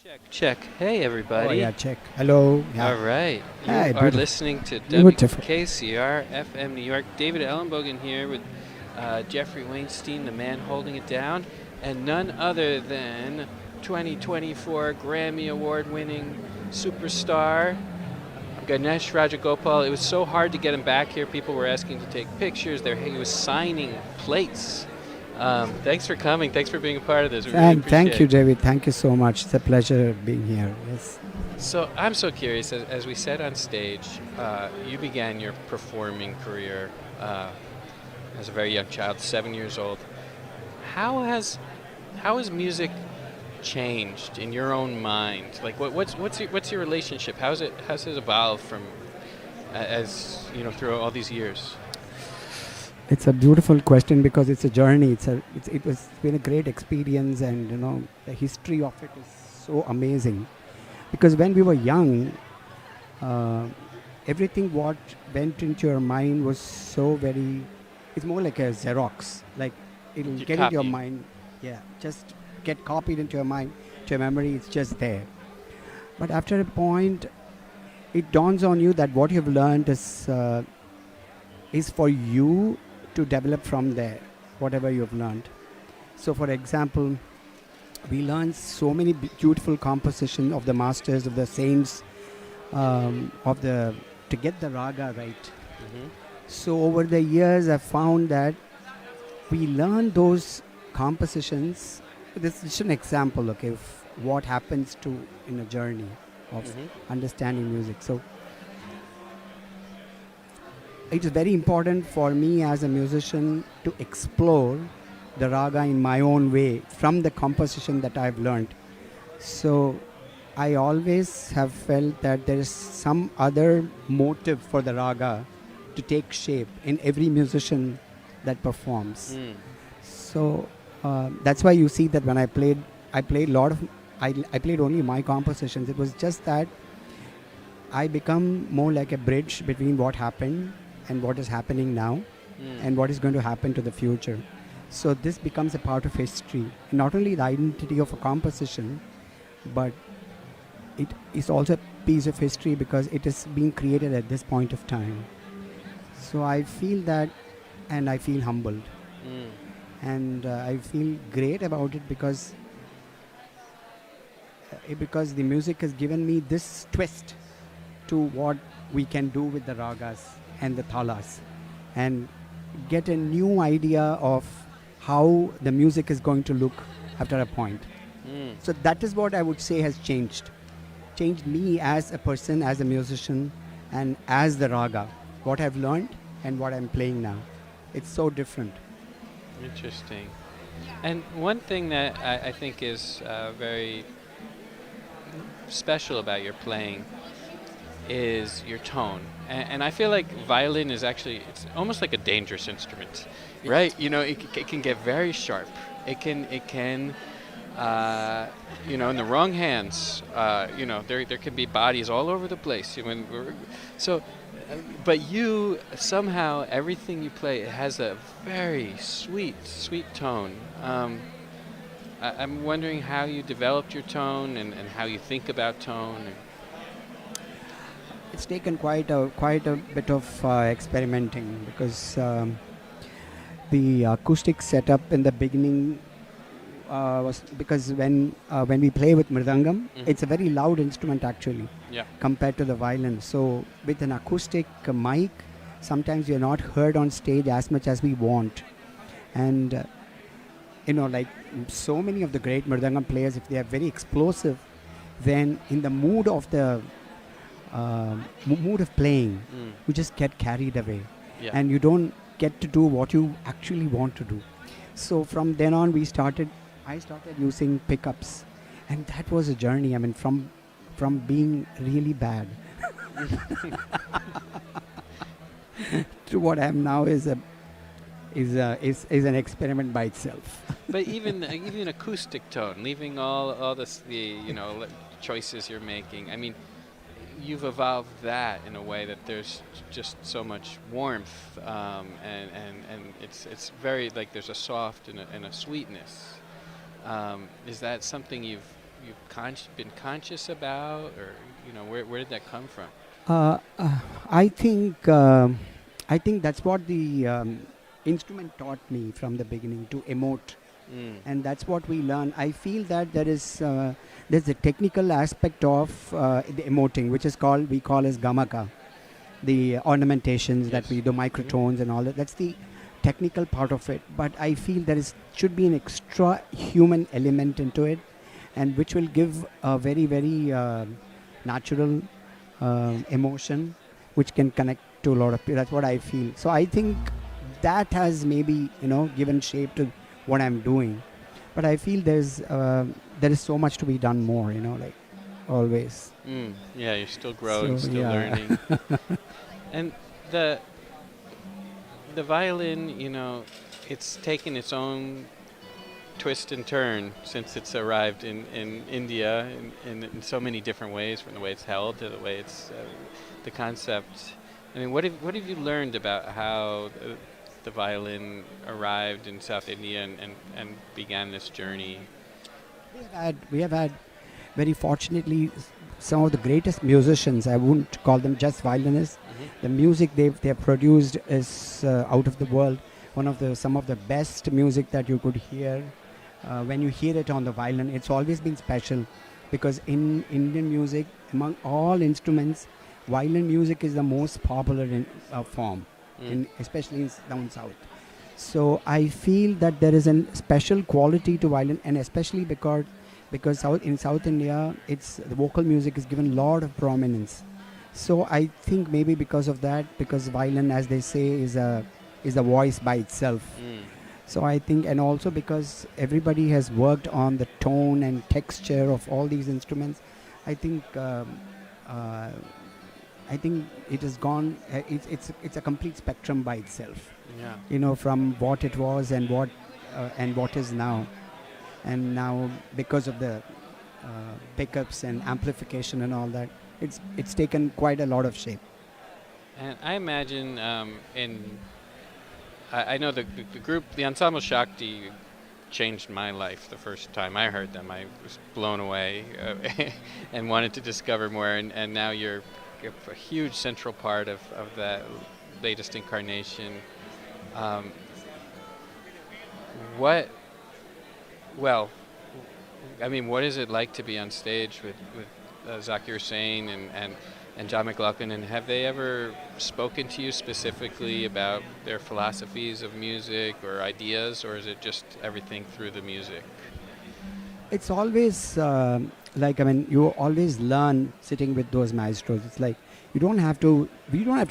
Check, check. Hey, Oh everybody. yeah, check. Hello. Yeah. All right. You Hi, are beautiful. listening to Beautiful. WKCR FM New York. David Ellenbogen here with Jeffrey Weinstein, the man holding it down, and none other than 2024 Grammy Award winning superstar Ganesh Rajagopal. It was so hard to get him back here. People were asking to take pictures. He was signing plates. Thanks for coming. Thanks for being a part of this. We really And appreciate thank you, it. David. Thank you so much. It's a pleasure being here. Yes. So I'm so curious. As we said on stage, you began your performing career as a very young child, 7 years old. How has music changed in your own mind? Like, what's your relationship? How's it evolved from as you know through all these years? It's a beautiful question because it's a journey. It's been a great experience, and the history of it is so amazing. Because when we were young, uh, everything what went into your mind was so very. It's more like a Xerox. Like it'll You get into your copy. mind. Yeah, just get copied into your mind, to your memory. It's just there. But after a point, it dawns on you that what you've learned is for you to develop from there, whatever you've learned. So, for example, we learned so many beautiful composition of the masters, of the saints, to get the raga right. Hmm. So, over the years, I found that we learn those compositions. This is an example, okay, of what happens to in a journey of Hmm. understanding music. So, it is very important for me as a musician to explore the raga in my own way from the composition that I've learned. So I always have felt that there is some other motive for the raga to take shape in every musician that performs. Mm. So that's why you see that when I played a lot of, I played only my compositions. It was just that I become more like a bridge between what happened and what is happening now Mm. and what is going to happen to the future. So this becomes a part of history. Not only the identity of a composition, but it is also a piece of history because it is being created at this point of time. So I feel that, and I feel humbled. Mm. And I feel great about it because the music has given me this twist to what we can do with the ragas and the thalas, and get a new idea of how the music is going to look after a point. Mm. So that is what I would say has changed me as a person, as a musician, and as the raga. What I've learned and what I'm playing now, it's so different. Interesting. And one thing that I think is very special about your playing is your tone. And I feel like violin is actually, it's almost like a dangerous instrument, right? You know, it can get very sharp. It can, in the wrong hands, there can be bodies all over the place. But you, somehow, everything you play, it has a very sweet tone. I'm wondering how you developed your tone and how you think about tone. It's taken quite a bit of experimenting because the acoustic setup in the beginning was because when we play with mridangam, it's a very loud instrument actually Yeah. compared to the violin. So with an acoustic mic, sometimes you're not heard on stage as much as we want, and like so many of the great mridangam players, if they are very explosive, then in the mood of the mood of playing, Mm. you just get carried away, Yeah. and you don't get to do what you actually want to do. So from then on, I started using pickups, and that was a journey. I mean, from being really bad to what I am now is an experiment by itself. But even acoustic tone, leaving all the choices you're making. I mean, you've evolved that in a way that there's just so much warmth, and it's very like there's a soft and a sweetness. Is that something been conscious about, or where did that come from? Uh, uh, I think I think that's what the instrument taught me from the beginning, to emote, Mm. and that's what we learn. I feel that there's a technical aspect of the emoting, which is called, we call as gamaka, the ornamentations that Yes. we do, microtones and all that. That's the technical part of it. But I feel there should be an extra human element into it, and which will give a very, very natural emotion, which can connect to a lot of people. That's what I feel. So I think that has maybe given shape to what I'm doing. But I feel there is so much to be done more. Like always. Yeah, you're still growing, So, still yeah. learning. And the violin, it's taken its own twist and turn since it's arrived in India in so many different ways, from the way it's held to the way it's the concept. I mean, what have you learned about how the violin arrived in South India and began this journey? We have had very fortunately some of the greatest musicians. I wouldn't call them just violinists. The music they have produced is out of the world. Some of the best music that you could hear. When you hear it on the violin, it's always been special, because in Indian music, among all instruments, violin music is the most popular form, especially down south. So I feel that there is a special quality to violin, and especially because in South India, the vocal music is given a lot of prominence. So I think maybe because of that, because violin, as they say, is a voice by itself. So I think, and also because everybody has worked on the tone and texture of all these instruments, I think it has gone. It's a complete spectrum by itself. Yeah. From what it was and what is now, and now because of the pickups and amplification and all that, it's taken quite a lot of shape. And I imagine I know the group, the ensemble Shakti, changed my life the first time I heard them. I was blown away and wanted to discover more. And now you're a huge central part of that latest incarnation. What is it like to be on stage with Zakir Hussain and John McLaughlin, and have they ever spoken to you specifically about their philosophies of music or ideas, or is it just everything through the music? It's always you always learn sitting with those maestros. It's like you don't have to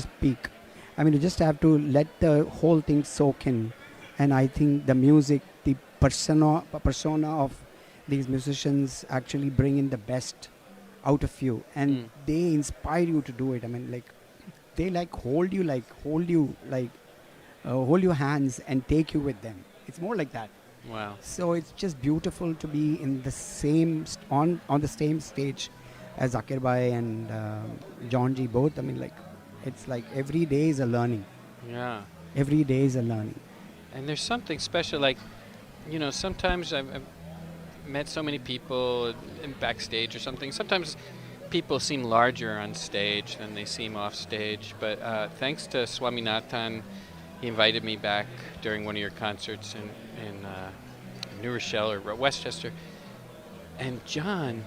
speak. You just have to let the whole thing soak in. And I think the music, the persona of these musicians actually bring in the best out of you, and they inspire you to do it. They hold your hands and take you with them. It's more like that. Wow. So it's just beautiful to be in the same on the same stage as Zakir Bhai and John Ji both. It's like every day is a learning. Yeah. Every day is a learning. And there's something special, sometimes I've met so many people in backstage or something. Sometimes people seem larger on stage than they seem off stage. But thanks to Swaminathan, he invited me back during one of your concerts in New Rochelle or Westchester. And John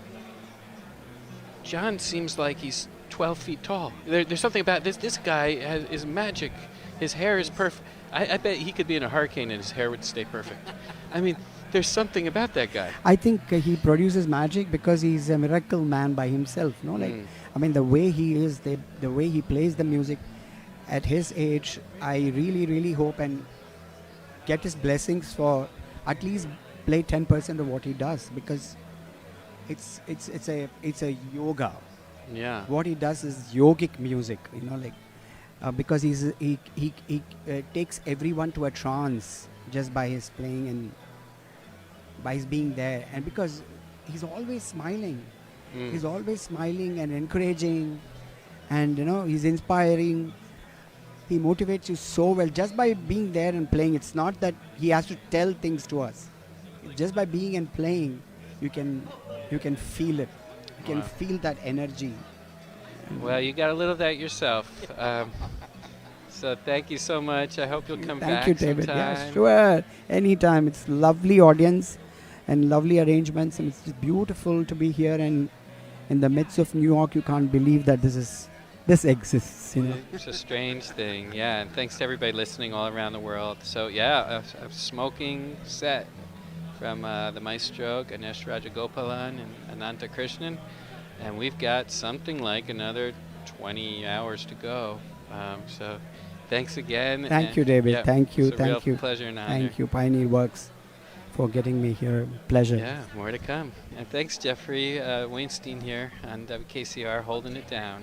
seems like he's 12 feet tall. There's something about this guy is magic. His hair is perfect. I bet he could be in a hurricane and his hair would stay perfect. There's something about that guy. I think he produces magic because he's a miracle man by himself. The way he is, the way he plays the music at his age, I really, really hope and get his blessings for at least play 10% of what he does, because it's a yoga. Yeah. What he does is yogic music, because he takes everyone to a trance just by his playing and by his being there, and because he's always smiling. He's always smiling and encouraging, and he's inspiring. He motivates you so well just by being there and playing. It's not that he has to tell things to us. Just by being and playing, you can You can feel it. You can Wow. feel that energy. Well, you got a little of that yourself. So thank you so much. I hope you'll come Thank back you, David. sometime. Yeah, sure. Anytime. It's lovely audience and lovely arrangements, and it's just beautiful to be here and in the midst of New York. You can't believe that this exists. You know. It's a strange thing, yeah. And thanks to everybody listening all around the world. So yeah, a smoking set from the maestro Ganesh Rajagopalan and Anantha Krishnan, and we've got something like another 20 hours to go. So thanks again. Thank and you, David. yeah, Thank you. it's a real Thank you. pleasure and honor. Thank you, Pioneer Works, for getting me here. Pleasure. Yeah, more to come. And thanks, Jeffrey Weinstein here on WKCR holding it down.